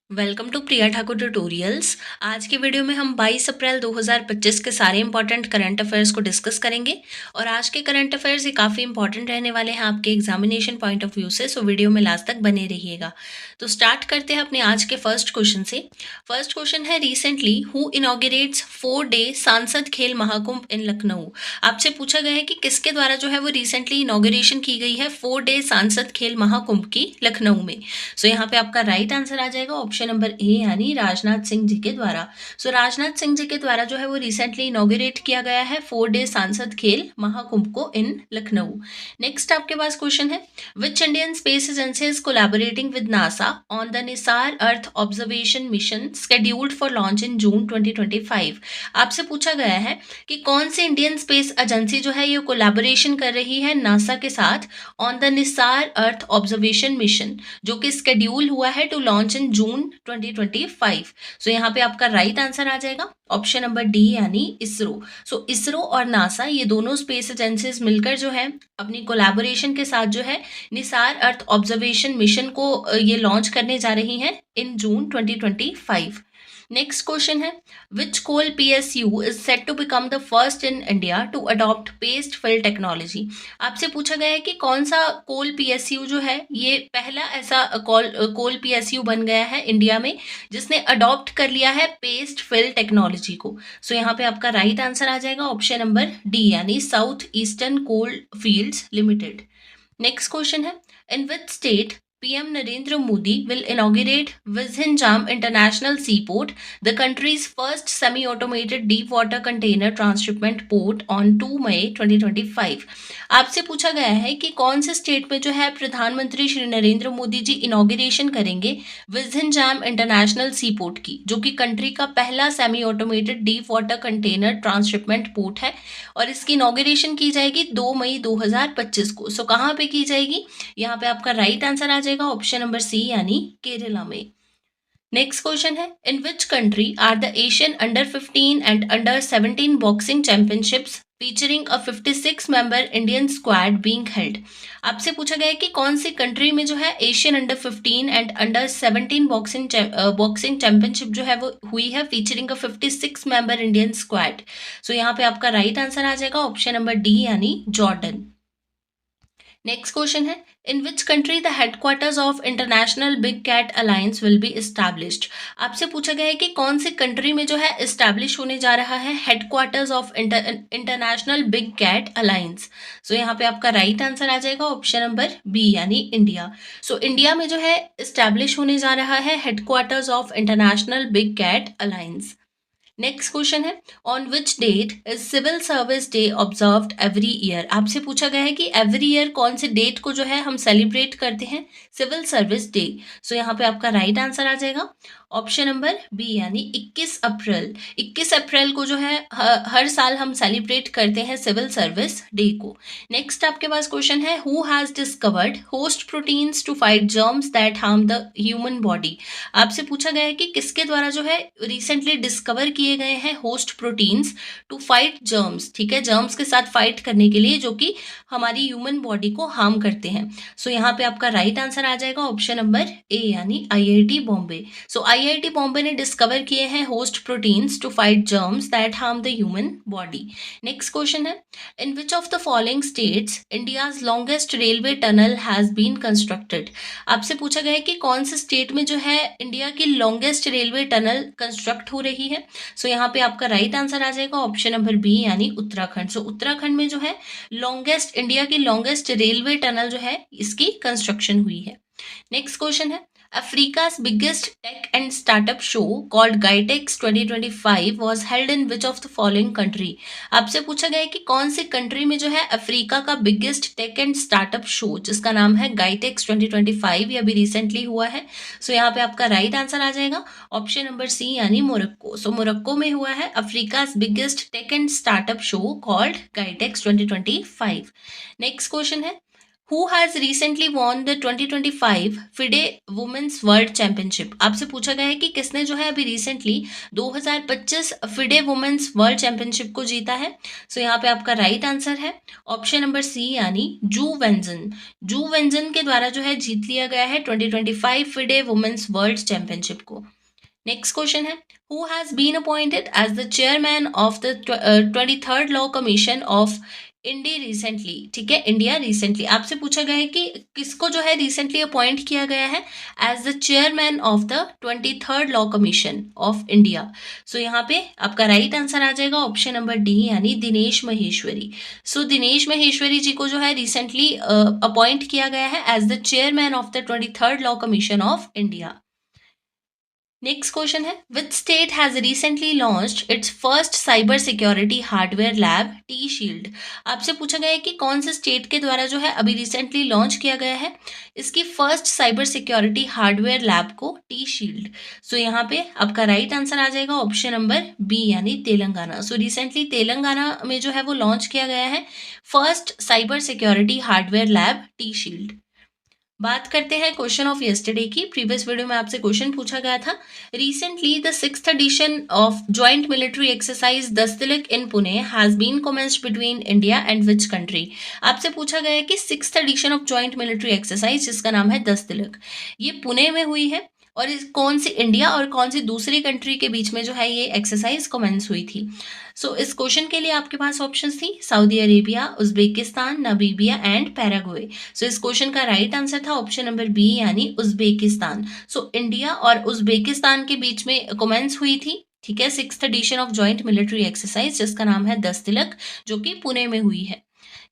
Welcome to Priya Thakur tutorials. आज के video में हम 22 अप्रैल 2025 के सारे इंपॉर्टेंट करंट अफेयर्स को डिस्कस करेंगे और आज के करंट अफेयर्स ये काफ़ी इंपॉर्टेंट रहने वाले हैं आपके एग्जामिनेशन पॉइंट ऑफ व्यू से, सो वीडियो में लास्ट तक बने रहिएगा। तो स्टार्ट करते हैं अपने आज के फर्स्ट क्वेश्चन से। फर्स्ट क्वेश्चन है, रिसेंटली हु इनॉग्रेट्स 4 डे सांसद खेल महाकुंभ इन लखनऊ। आपसे पूछा गया है कि किसके द्वारा जो है वो रिसेंटली इनॉग्रेशन की गई है 4 डे सांसद खेल महाकुंभ की लखनऊ में। सो यहाँ पे आपका राइट आंसर आ जाएगा ऑप्शन नंबर ए यानी राजनाथ सिंह जी के द्वारा। सो राजनाथ सिंह जी के द्वारा जो है वो रिसेंटली इनॉग्रेट किया गया है 4 डे सांसद खेल महाकुंभ को इन लखनऊ। नेक्स्ट आपके पास क्वेश्चन है, which Indian space agency is collaborating with NASA on the NISAR earth observation mission scheduled for launch in June 2025। आपसे पूछा गया है कि कौन सी इंडियन स्पेस एजेंसी जो है ये कोलैबोरेशन कर रही है नासा के साथ on the NISAR earth observation mission, जो कि स्केड्यूल हुआ है टू लॉन्च इन जून 2025। सो यहाँ पे आपका राइट आंसर आ जाएगा ऑप्शन नंबर डी यानी इसरो। सो इसरो और नासा ये दोनों स्पेस एजेंसीज मिलकर जो है अपनी कोलैबोरेशन के साथ जो है निसार अर्थ ऑब्जर्वेशन मिशन को ये लॉन्च करने जा रही हैं इन जून 2025। नेक्स्ट क्वेश्चन है, which coal PSU is set to become the first in India to adopt paste fill technology. आपसे पूछा गया है कि कौन सा कोल PSU जो है ये पहला ऐसा कोल PSU बन गया है इंडिया में जिसने अडॉप्ट कर लिया है पेस्ट फिल टेक्नोलॉजी को। सो यहाँ पे आपका राइट आंसर आ जाएगा ऑप्शन नंबर डी यानी south eastern coal fields limited. Next question है, in which state PM Narendra Modi will inaugurate Vizhinjam International Seaport, the country's first semi-automated deep water container transshipment port on 2 मई 2025। आपसे पूछा गया है कि कौन से state में जो है प्रधानमंत्री श्री नरेंद्र मोदी जी इनॉग्रेशन करेंगे विज़िनजाम इंटरनेशनल सी पोर्ट की, जो कि कंट्री का पहला semi automated deep water container transshipment port है और इसकी इनॉग्रेशन की जाएगी 2 मई 2025 को। सो कहाँ पे की जाएगी, यहाँ पे आपका राइट आंसर आ जाएगा ऑप्शन नंबर सी यानी केरला में। नेक्स्ट क्वेश्चन है, in which country are the Asian under 15 and under 17 boxing championships featuring a 56 member Indian squad being held. आपसे पूछा गया है कि कौन सी कंट्री में जो है Asian under 15 and under 17 boxing championship जो है वो हुई है featuring a 56 member Indian squad. So यहाँ पे आपका राइट आंसर आ जाएगा ऑप्शन नंबर डी यानी जॉर्डन। नेक्स्ट क्वेश्चन है, in which country the headquarters of international big cat alliance will be established. आपसे पूछा गया है कि कौन सी कंट्री में जो है इस्टेब्लिश होने जा रहा है headquarters of international big cat alliance. So यहाँ पे आपका राइट आंसर आ जाएगा ऑप्शन नंबर बी यानी इंडिया। सो इंडिया में जो है इस्टेब्लिश होने जा रहा है headquarters of international big cat alliance. Next question है, on which date is civil service day observed every year. आपसे पूछा गया है कि एवरी ईयर कौन से डेट को जो है हम सेलिब्रेट करते हैं सिविल सर्विस डे। सो यहाँ पे आपका राइट आंसर आ जाएगा ऑप्शन नंबर बी यानी 21 अप्रैल। 21 अप्रैल को जो है हर साल हम सेलिब्रेट करते हैं सिविल सर्विस डे को। नेक्स्ट आपके पास क्वेश्चन है, who has discovered host proteins to fight germs that harm the human body. आपसे पूछा गया है कि किसके द्वारा जो है रिसेंटली डिस्कवर किए गए हैं host proteins to fight germs. ठीक है, जर्म्स के साथ फाइट करने के लिए जो कि हमारी ह्यूमन बॉडी को हार्म करते हैं। सो यहाँ पे आपका राइट आंसर आ जाएगा ऑप्शन नंबर ए यानी IIT बॉम्बे। सो IIT बॉम्बे ने डिस्कवर किए हैं host proteins to fight germs that harm the human body. Next question है, in which of the following states India's longest railway tunnel has been constructed. आपसे पूछा गया है कि कौन से स्टेट में जो है इंडिया की लॉन्गेस्ट रेलवे टनल कंस्ट्रक्ट हो रही है। सो यहाँ पे आपका राइट आंसर आ जाएगा ऑप्शन नंबर बी यानी उत्तराखंड। सो उत्तराखंड में जो है लॉन्गेस्ट इंडिया की लॉन्गेस्ट रेलवे टनल जो है इसकी कंस्ट्रक्शन हुई है। नेक्स्ट क्वेश्चन है, Africa's biggest tech and startup show called GITEX 2025 was held in which of the following country। आपसे पूछा गया है कि कौन सी कंट्री में जो है अफ्रीका का biggest tech and startup show जिसका नाम है GITEX 2025 ये अभी रिसेंटली हुआ है। सो यहाँ पे आपका राइट आंसर आ जाएगा ऑप्शन नंबर सी यानी मोरक्को। सो मोरक्को में हुआ है Africa's biggest tech and startup show called GITEX 2025। Next question है, who has recently won the 2025 FIDE women's world championship? आपसे पूछा गया है कि किसने जो है अभी recently 2025 FIDE women's world championship को जीता है। सो यहाँ पे आपका राइट आंसर है ऑप्शन नंबर सी यानी जू वेंजन। जू वेंजन के द्वारा जो है जीत लिया गया है 2025 फिडे वुमेन्स वर्ल्ड चैंपियनशिप को। नेक्स्ट क्वेश्चन है, who has been appointed as the chairman of the 23rd law commission of India recently? ठीक है, इंडिया रिसेंटली आपसे पूछा गया है कि किसको जो है रिसेंटली अपॉइंट किया गया है as the chairman of the 23rd law commission of India. So यहाँ पे आपका राइट आंसर आ जाएगा ऑप्शन नंबर डी यानी दिनेश महेश्वरी। सो दिनेश महेश्वरी जी को जो है रिसेंटली अपॉइंट किया गया है as the chairman of the 23rd law commission of India. Next question है, which state has recently launched its first cyber security hardware lab T shield? आपसे पूछा गया है कि कौन से स्टेट के द्वारा जो है अभी रिसेंटली लॉन्च किया गया है इसकी first cyber security hardware lab को टी शील्ड। सो यहाँ पे आपका राइट आंसर आ जाएगा ऑप्शन नंबर बी यानी तेलंगाना। सो रिसेंटली तेलंगाना में जो है वो लॉन्च किया गया है first cyber security hardware lab T shield. बात करते हैं क्वेश्चन ऑफ यस्टरडे की। प्रीवियस वीडियो में आपसे क्वेश्चन पूछा गया था, recently the 6th edition of joint military exercise Dustlik in Pune has been commenced between India and which country? आपसे पूछा गया है कि 6th edition of joint military exercise जिसका नाम है दस्तलिक, ये पुणे में हुई है और कौन सी इंडिया और कौन सी दूसरी कंट्री के बीच में जो है ये एक्सरसाइज कमेंस हुई थी? सो इस क्वेश्चन के लिए आपके पास ऑप्शंस थी Saudi Arabia, Uzbekistan, Namibia and Paraguay. So इस क्वेश्चन का राइट आंसर था ऑप्शन नंबर बी यानी उज्बेकिस्तान। सो इंडिया और उज्बेकिस्तान के बीच में कमेंस हुई थी, ठीक है, 6th edition of joint military exercise जिसका नाम है दस्तलिक, जो कि पुणे में हुई है।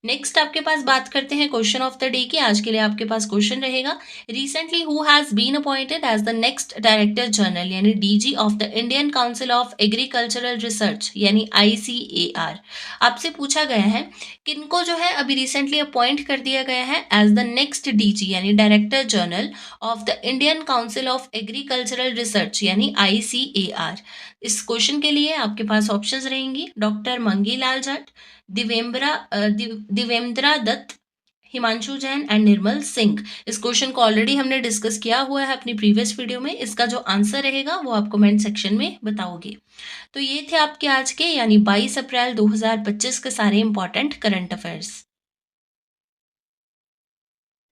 नेक्स्ट आपके पास बात करते हैं क्वेश्चन ऑफ द डे की। आज के लिए आपके पास क्वेश्चन रहेगा, recently who has been appointed as the next director general यानी DG of the Indian council of agricultural research यानी ICAR? आपसे पूछा गया है किनको जो है अभी रिसेंटली अपॉइंट कर दिया गया है एज द नेक्स्ट डीजी यानी director general of the Indian council of agricultural research यानी ICAR। इस क्वेश्चन के लिए आपके पास ऑप्शंस रहेंगी डॉक्टर मंगी लाल जाट, दिवेंद्रा दत्त, हिमांशु जैन एंड निर्मल सिंह। इस क्वेश्चन को ऑलरेडी हमने डिस्कस किया हुआ है अपनी प्रीवियस वीडियो में। इसका जो आंसर रहेगा वो आप कमेंट सेक्शन में बताओगे। तो ये थे आपके आज के यानी 22 अप्रैल 2025 के सारे इंपॉर्टेंट करंट अफेयर्स।